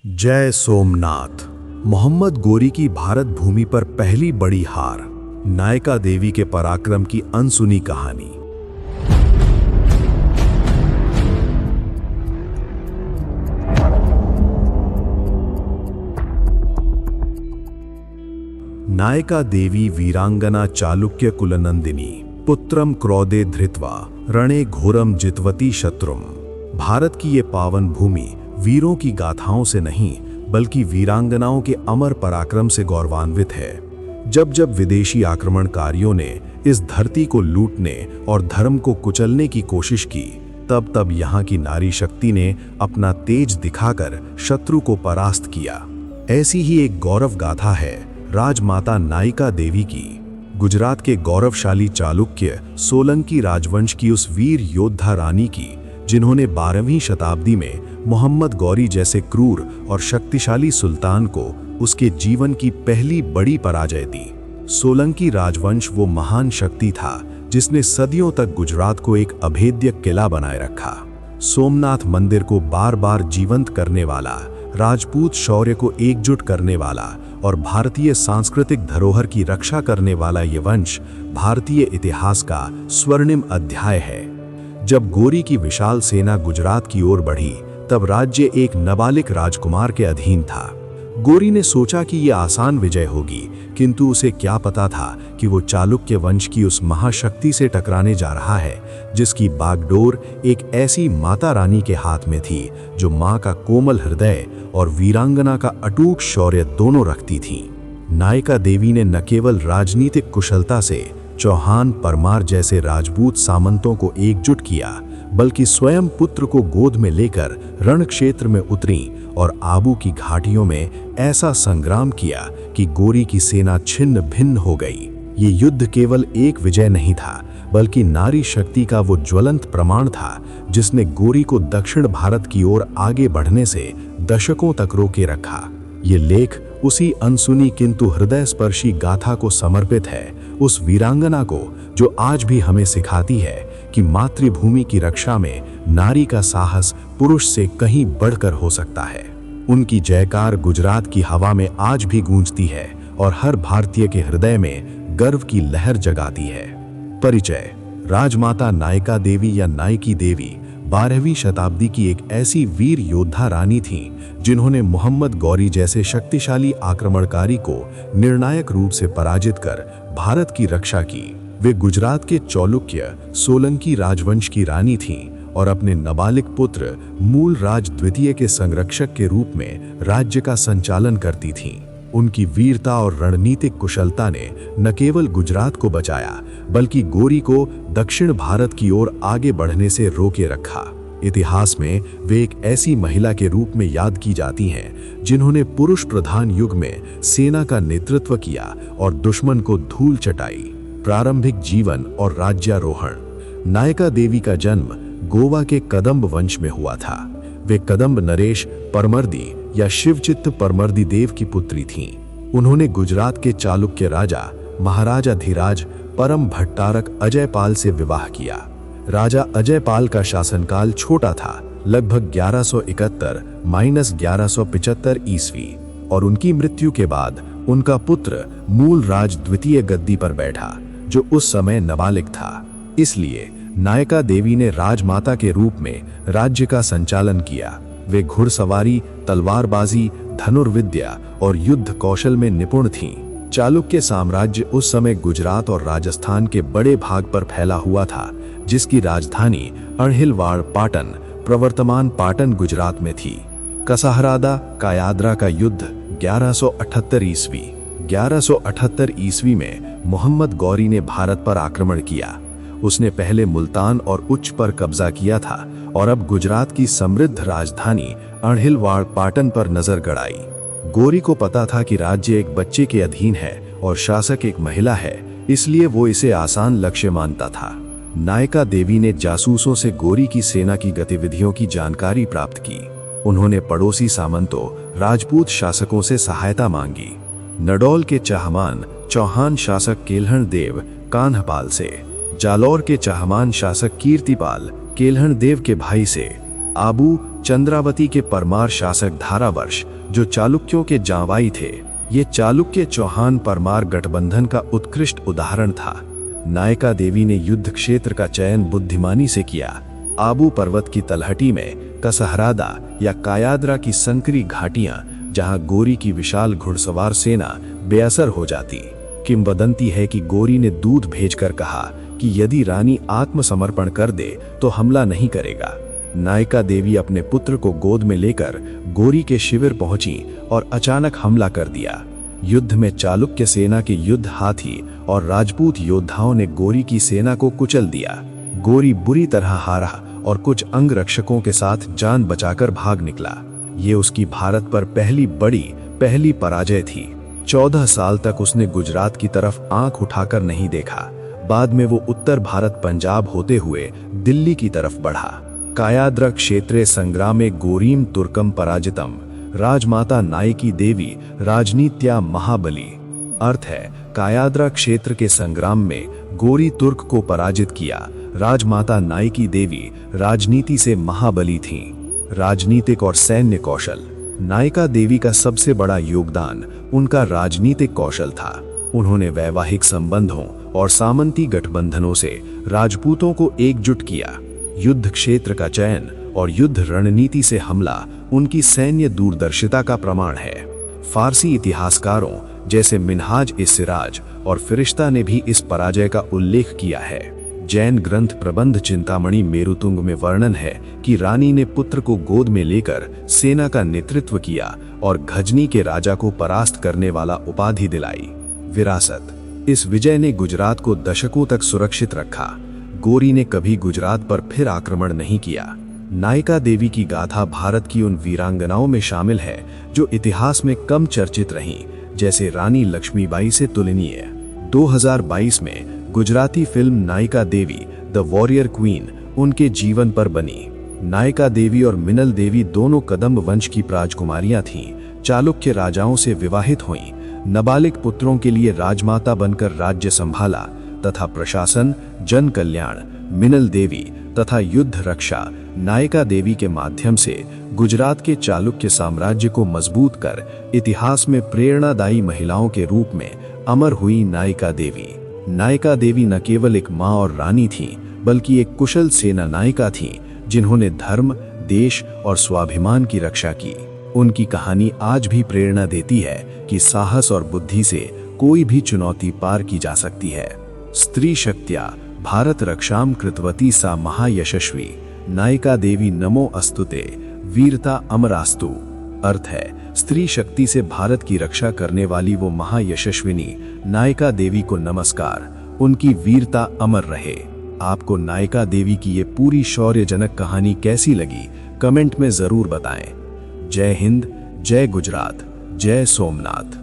जय सोमनाथ। मोहम्मद गोरी की भारत भूमि पर पहली बड़ी हार, नायका देवी के पराक्रम की अनसुनी कहानी। नायका देवी वीरांगना चालुक्य कुलनंदिनी पुत्रम क्रोधे धृत्वा रणे घोरम जितवती शत्रुम। भारत की ये पावन भूमि वीरों की गाथाओं से नहीं बल्कि वीरांगनाओं के अमर पराक्रम से गौरवान्वित है। जब जब विदेशी आक्रमणकारियों ने इस धरती को लूटने और धर्म को कुचलने की कोशिश की, तब तब यहाँ की नारी शक्ति ने अपना तेज दिखाकर शत्रु को परास्त किया। ऐसी ही एक गौरव गाथा है राजमाता नायका देवी की। गुजरात के गौरवशाली चालुक्य सोलंकी राजवंश की उस वीर योद्धा रानी की, जिन्होंने 12वीं शताब्दी में मोहम्मद गौरी जैसे क्रूर और शक्तिशाली सुल्तान को उसके जीवन की पहली बड़ी पराजय दी। सोलंकी राजवंश वो महान शक्ति था जिसने सदियों तक गुजरात को एक अभेद्य किला बनाए रखा। सोमनाथ मंदिर को बार बार जीवंत करने वाला, राजपूत शौर्य को एकजुट करने वाला और भारतीय सांस्कृतिक धरोहर की रक्षा करने वाला ये वंश भारतीय इतिहास का स्वर्णिम अध्याय है। जब गोरी की विशाल सेना गुजरात की ओर बढ़ी, तब राज्य एक नाबालिग राजकुमार के अधीन था। गोरी ने सोचा कि यह आसान विजय होगी, किंतु उसे क्या पता था कि वो चालुक्य वंश की उस महाशक्ति से टकराने जा रहा है जिसकी बागडोर एक ऐसी माता रानी के हाथ में थी जो मां का कोमल हृदय और वीरांगना का अटूट शौर्य दोनों रखती थी। नायका देवी ने न केवल राजनीतिक कुशलता से चौहान परमार जैसे राजपूत सामंतों को एकजुट किया, बल्कि स्वयं पुत्र को गोद में लेकर रण क्षेत्र में उतरी और आबू की घाटियों में ऐसा संग्राम किया कि गोरी की सेना छिन्न भिन्न हो गई। ये युद्ध केवल एक विजय नहीं था, बल्कि नारी शक्ति का वो ज्वलंत प्रमाण था जिसने गोरी को दक्षिण भारत की ओर आगे बढ़ने से दशकों तक रोके रखा। ये लेख उसी अनसुनी किंतु हृदयस्पर्शी गाथा को समर्पित है, उस वीरांगना को जो आज भी हमें सिखाती है कि मातृभूमि की रक्षा में नारी का साहस पुरुष से कहीं बढ़कर हो सकता है। उनकी जयकार गुजरात की हवा में आज भी गूंजती है और हर भारतीय के हृदय में गर्व की लहर जगाती है। परिचय: राजमाता नायका देवी या नायकी देवी 12वीं शताब्दी की एक ऐसी वीर योद्धा रानी थीं जिन्होंने मोहम्मद गौरी जैसे शक्तिशाली आक्रमणकारी को निर्णायक रूप से पराजित कर भारत की रक्षा की। वे गुजरात के चालुक्य सोलंकी राजवंश की रानी थीं और अपने नाबालिग पुत्र मूल राज द्वितीय के संरक्षक के रूप में राज्य का संचालन करती थीं। उनकी वीरता और रणनीतिक कुशलता ने न केवल गुजरात को बचाया, बल्कि गोरी को दक्षिण भारत की ओर आगे बढ़ने से रोके रखा। इतिहास में वे एक ऐसी महिला के रूप में याद की जाती हैं जिन्होंने पुरुष प्रधान युग में सेना का नेतृत्व किया और दुश्मन को धूल चटाई। प्रारंभिक जीवन और राज्यारोहण: नायका देवी का जन्म गोवा के कदंब वंश में हुआ था। वे कदंब नरेश परमर्दी या शिवचित्त परमर्दी देव की पुत्री थीं। उन्होंने गुजरात के चालुक्य राजा महाराजा धीराज परम भट्टारक अजयपाल से विवाह किया। राजा अजयपाल का शासनकाल छोटा था, लगभग 1171-1175 ईस्वी, और उनकी मृत्यु के बाद उनका पुत्र मूल राज द्वितीय गद्दी पर बैठा, जो उस समय नाबालिग था। इसलिए नायका देवी ने राजमाता के रूप में राज्य का संचालन किया। वे घुड़सवारी, तलवारबाजी, धनुर्विद्या और युद्ध कौशल में निपुण थीं। चालुक्य साम्राज्य उस समय गुजरात और राजस्थान के बड़े भाग पर फैला हुआ था, जिसकी राजधानी अणहिलवाड़ पाटन, प्रवर्तमान पाटन गुजरात में थी। कसहरादा कायाद्रा का युद्ध 1178 ईस्वी 1178 ईस्वी में मोहम्मद गौरी ने भारत पर आक्रमण किया। उसने पहले मुल्तान और उच्च पर कब्जा किया था और अब गुजरात की समृद्ध राजधानी अणहिलवाड़ पाटन पर नजर गड़ाई। गोरी को पता था कि राज्य एक बच्चे के अधीन है और शासक एक महिला है, इसलिए वो इसे आसान लक्ष्य मानता था। नायका देवी ने जासूसों से गोरी की सेना की गतिविधियों की जानकारी प्राप्त की। उन्होंने पड़ोसी सामंतों, राजपूत शासकों से सहायता मांगी। नडौल के चाहमान चौहान शासक केल्हण देव कान्हपाल से, जालौर के चाहमान शासक कीर्तिपाल केल्हण देव के भाई से, आबू चंद्रावती के परमार शासक धारावर्ष, जो चालुक्यों के जांबाई थे। ये चालुक्य चौहान परमार गठबंधन का उत्कृष्ट उदाहरण था। नायका देवी ने युद्ध क्षेत्र का चयन बुद्धिमानी से किया। आबू पर्वत की तलहटी में कसहरादा या कायाद्रा की संकरी घाटियां, जहां गोरी की विशाल घुड़सवार सेना बेअसर हो जाती। किंवदंती है कि गोरी ने दूत भेजकर कहा कि यदि रानी आत्मसमर्पण कर दे तो हमला नहीं करेगा। नायका देवी अपने पुत्र को गोद में लेकर गोरी के शिविर पहुंची और अचानक हमला कर दिया। युद्ध में चालुक्य सेना के युद्ध हाथी और राजपूत योद्धाओं ने गोरी की सेना को कुचल दिया। गोरी बुरी तरह हारा और कुछ अंगरक्षकों के साथ जान बचाकर भाग निकला। ये उसकी भारत पर पहली पराजय थी। 14 साल तक उसने गुजरात की तरफ आंख उठाकर नहीं देखा। बाद में वो उत्तर भारत पंजाब होते हुए दिल्ली की तरफ बढ़ा। कायाद्र क्षेत्रे संग्रामे गोरीम तुर्कम पराजितम राजमाता नायकी देवी राजनीत्या महाबली। अर्थ है, कायाद्रा क्षेत्र के संग्राम में गोरी तुर्क को पराजित किया। राजमाता नायकी देवी राजनीति से महाबली थीं। राजनीतिक और सैन्य कौशल। नायका देवी का सबसे बड़ा योगदान उनका राजनीतिक कौशल था। उन्होंने वैवाहिक संबंधों और सामंती गठबंधनों से राजपूतों को एकजुट किया। युद्ध क्षेत्र का चयन और युद्ध रणनीति से हमला उनकी सैन्य दूरदर्शिता का प्रमाण है। फारसी इतिहासकारों जैसे मिन्हाज-ए-सिराज और फिरिश्ता ने भी इस पराजय का उल्लेख किया है। जैन ग्रंथ प्रबंध चिंतामणि मेरुतुंग में वर्णन है कि रानी ने पुत्र को गोद में लेकर सेना का नेतृत्व किया और घजनी के राजा को परास्त करने वाला उपाधि दिलाई। विरासत। इस विजय ने गुजरात को दशकों तक सुरक्षित रखा। गोरी ने कभी गुजरात पर फिर आक्रमण नहीं किया। नायका देवी की गाथा भारत की उन वीरांगनाओं में शामिल है जो इतिहास में कम चर्चित रहीं, जैसे रानी लक्ष्मीबाई से तुलनीय। 2022 में Gujarati film Nykaa Devi the warrior queen उनके जीवन पर बनी। नायका देवी और मिनल देवी दोनों कदम्ब वंश की राजकुमारियां थीं। चालुक्य राजाओं से विवाहित हुईं। नाबालिग पुत्रों के लिए राजमाता बनकर राज्य संभाला तथा प्रशासन, जन कल्याण, मिनल देवी तथा युद्ध रक्षा नायका देवी के माध्यम से गुजरात के चालुक्य साम्राज्य को मजबूत कर इतिहास में प्रेरणादायी महिलाओं के रूप में अमर हुई नायका देवी। नायका देवी न केवल एक मां और रानी थीं, बल्कि एक कुशल सेना नायिका थीं, जिन्होंने धर्म, देश और स्वाभिमान की रक्षा की। उनकी कहानी आज भी प्रेरणा देती है कि साहस और बुद्धि से कोई भी चुनौती पार की जा सकती है। स्त्री शक्त्या भारत रक्षाम कृतवती सा महायशस्वी नायका देवी नमो अस्तुते वीरता अमरास्तु। अर्थ है, स्त्री शक्ति से भारत की रक्षा करने वाली वो महायशस्विनी नायका देवी को नमस्कार। उनकी वीरता अमर रहे। आपको नायका देवी की ये पूरी शौर्यजनक कहानी कैसी लगी, कमेंट में जरूर बताएं। जय हिंद, जय गुजरात, जय सोमनाथ।